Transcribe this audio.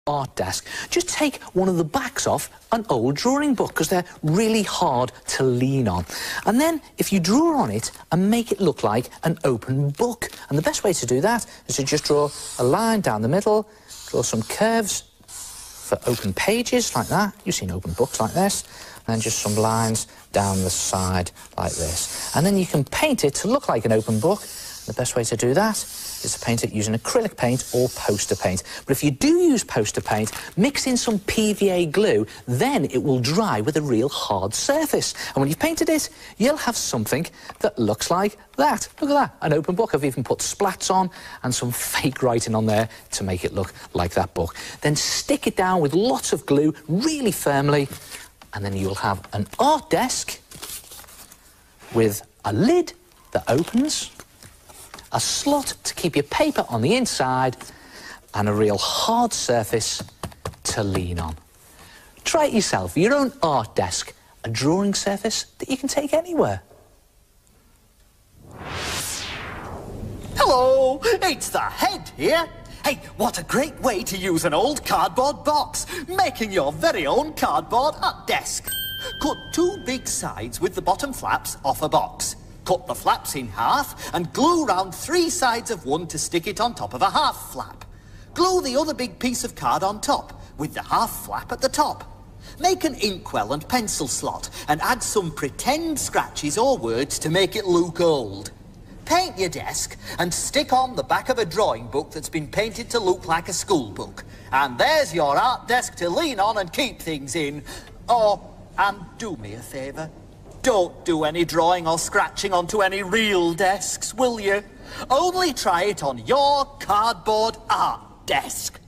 art desk, just take one of the backs off an old drawing book because they're really hard to lean on. And then if you draw on it and make it look like an open book. And the best way to do that is to just draw a line down the middle, draw some curves for open pages like that. You've seen open books like this. And then just some lines down the side like this. And then you can paint it to look like an open book. The best way to do that is to paint it using acrylic paint or poster paint. But if you do use poster paint, mix in some PVA glue, then it will dry with a real hard surface. And when you've painted it, you'll have something that looks like that. Look at that, an open book. I've even put splats on and some fake writing on there to make it look like that book. Then stick it down with lots of glue really firmly, and then you'll have an art desk with a lid that opens, a slot to keep your paper on the inside, and a real hard surface to lean on. Try it yourself, your own art desk, a drawing surface that you can take anywhere. Hello, it's the Head here. Hey, what a great way to use an old cardboard box, making your very own cardboard art desk. Cut two big sides with the bottom flaps off a box. Cut the flaps in half and glue round three sides of one to stick it on top of a half flap. Glue the other big piece of card on top, with the half flap at the top. Make an inkwell and pencil slot and add some pretend scratches or words to make it look old. Paint your desk and stick on the back of a drawing book that's been painted to look like a school book. And there's your art desk to lean on and keep things in. Oh, and do me a favour. Don't do any drawing or scratching onto any real desks, will you? Only try it on your cardboard art desk.